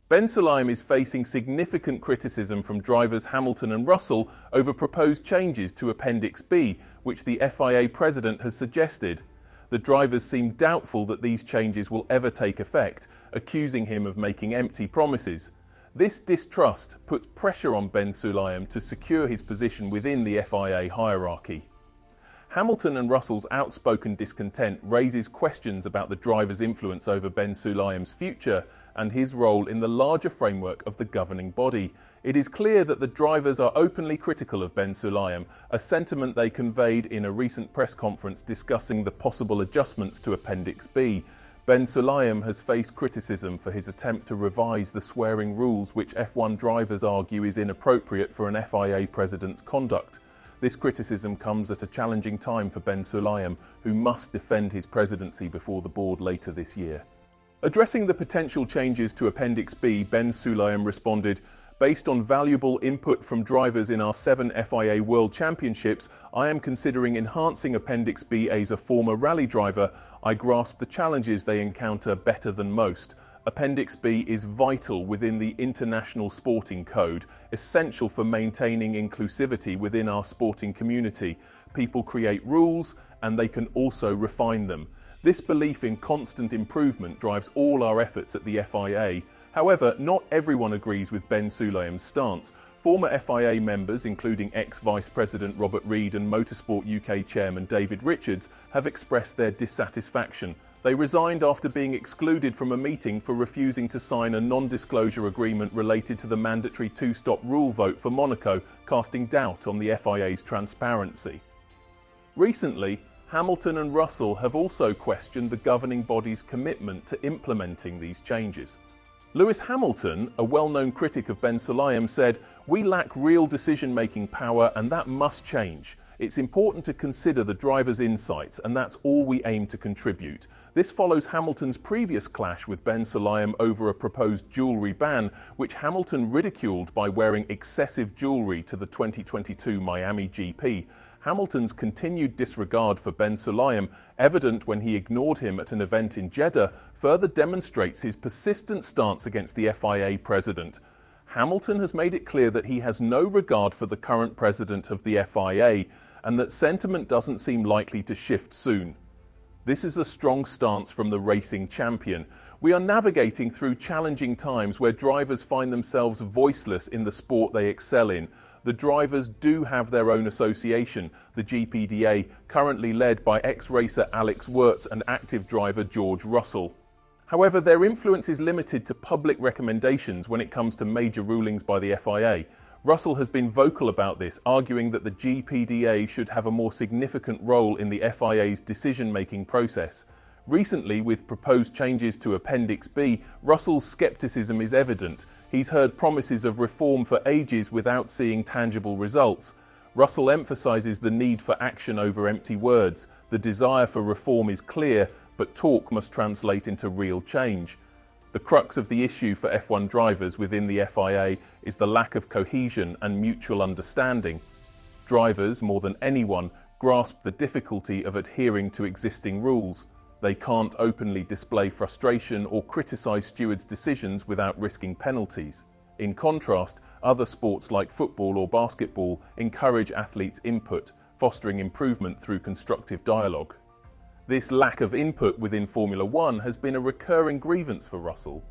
Ben Sulayem is facing significant criticism from drivers Hamilton and Russell over proposed changes to Appendix B, which the FIA President has suggested. The drivers seem doubtful that these changes will ever take effect, accusing him of making empty promises. This distrust puts pressure on Ben Sulayem to secure his position within the FIA hierarchy. Hamilton and Russell's outspoken discontent raises questions about the driver's influence over Ben Sulayem's future and his role in the larger framework of the governing body. It is clear that the drivers are openly critical of Ben Sulayem, a sentiment they conveyed in a recent press conference discussing the possible adjustments to Appendix B. Ben Sulayem has faced criticism for his attempt to revise the swearing rules, which F1 drivers argue is inappropriate for an FIA president's conduct. This criticism comes at a challenging time for Ben Sulayem, who must defend his presidency before the board later this year. Addressing the potential changes to Appendix B, Ben Sulayem responded, "Based on valuable input from drivers in our 7 FIA World Championships, I am considering enhancing Appendix B. As a former rally driver, I grasp the challenges they encounter better than most. Appendix B is vital within the International Sporting Code, essential for maintaining inclusivity within our sporting community. People create rules, and they can also refine them. This belief in constant improvement drives all our efforts at the FIA. However, not everyone agrees with Ben Sulayem's stance. Former FIA members, including ex-Vice President Robert Reid and Motorsport UK Chairman David Richards, have expressed their dissatisfaction. They resigned after being excluded from a meeting for refusing to sign a non-disclosure agreement related to the mandatory two-stop rule vote for Monaco, casting doubt on the FIA's transparency. Recently, Hamilton and Russell have also questioned the governing body's commitment to implementing these changes. Lewis Hamilton, a well-known critic of Ben Sulayem, said, "We lack real decision-making power, and that must change. It's important to consider the driver's insights, and that's all we aim to contribute." This follows Hamilton's previous clash with Ben Sulayem over a proposed jewellery ban, which Hamilton ridiculed by wearing excessive jewellery to the 2022 Miami GP. Hamilton's continued disregard for Ben Sulayem, evident when he ignored him at an event in Jeddah, further demonstrates his persistent stance against the FIA president. Hamilton has made it clear that he has no regard for the current president of the FIA, and that sentiment doesn't seem likely to shift soon. This is a strong stance from the racing champion. We are navigating through challenging times where drivers find themselves voiceless in the sport they excel in. The drivers do have their own association, the GPDA, currently led by ex-racer Alex Wurz and active driver George Russell. However, their influence is limited to public recommendations when it comes to major rulings by the FIA. Russell has been vocal about this, arguing that the GPDA should have a more significant role in the FIA's decision-making process. Recently, with proposed changes to Appendix B, Russell's scepticism is evident. He's heard promises of reform for ages without seeing tangible results. Russell emphasises the need for action over empty words. The desire for reform is clear, but talk must translate into real change. The crux of the issue for F1 drivers within the FIA is the lack of cohesion and mutual understanding. Drivers, more than anyone, grasp the difficulty of adhering to existing rules. They can't openly display frustration or criticise stewards' decisions without risking penalties. In contrast, other sports like football or basketball encourage athletes' input, fostering improvement through constructive dialogue. This lack of input within Formula One has been a recurring grievance for Russell.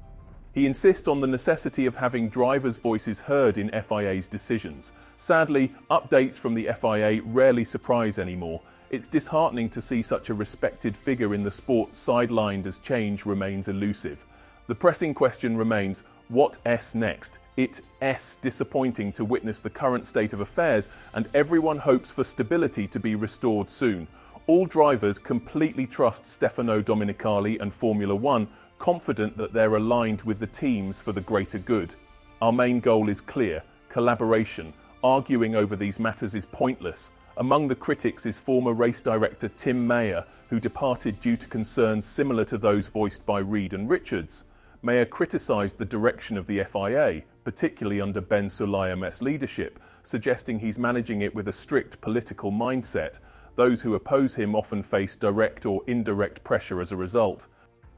He insists on the necessity of having drivers' voices heard in FIA's decisions. Sadly, updates from the FIA rarely surprise anymore. It's disheartening to see such a respected figure in the sport sidelined as change remains elusive. The pressing question remains, what next? It's disappointing to witness the current state of affairs, and everyone hopes for stability to be restored soon. All drivers completely trust Stefano Domenicali and Formula One, confident that they're aligned with the teams for the greater good. Our main goal is clear: collaboration. Arguing over these matters is pointless. Among the critics is former race director Tim Mayer, who departed due to concerns similar to those voiced by Reid and Richards. Mayer criticised the direction of the FIA, particularly under Ben Sulayem's leadership, suggesting he's managing it with a strict political mindset. Those who oppose him often face direct or indirect pressure as a result.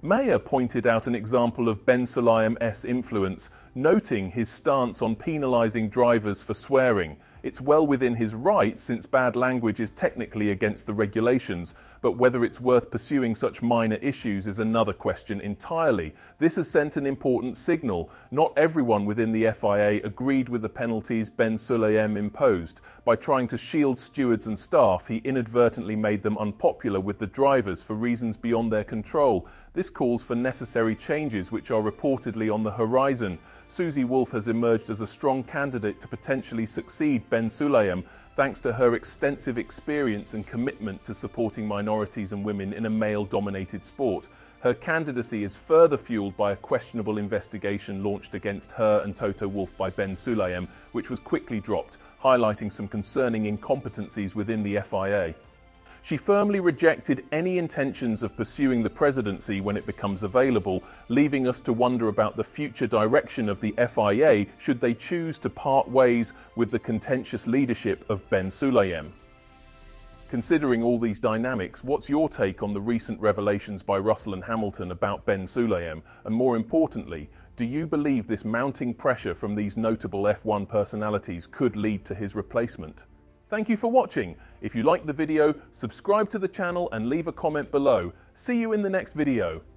Mayer pointed out an example of Ben Sulayem's influence, noting his stance on penalising drivers for swearing. It's well within his right, since bad language is technically against the regulations, but whether it's worth pursuing such minor issues is another question entirely. This has sent an important signal. Not everyone within the FIA agreed with the penalties Ben Sulayem imposed. By trying to shield stewards and staff, he inadvertently made them unpopular with the drivers for reasons beyond their control. This calls for necessary changes which are reportedly on the horizon. Susie Wolff has emerged as a strong candidate to potentially succeed Ben Sulayem, thanks to her extensive experience and commitment to supporting minorities and women in a male-dominated sport. Her candidacy is further fueled by a questionable investigation launched against her and Toto Wolff by Ben Sulayem, which was quickly dropped, highlighting some concerning incompetencies within the FIA. She firmly rejected any intentions of pursuing the presidency when it becomes available, leaving us to wonder about the future direction of the FIA should they choose to part ways with the contentious leadership of Ben Sulayem. Considering all these dynamics, what's your take on the recent revelations by Russell and Hamilton about Ben Sulayem? And more importantly, do you believe this mounting pressure from these notable F1 personalities could lead to his replacement? Thank you for watching. If you liked the video, subscribe to the channel and leave a comment below. See you in the next video.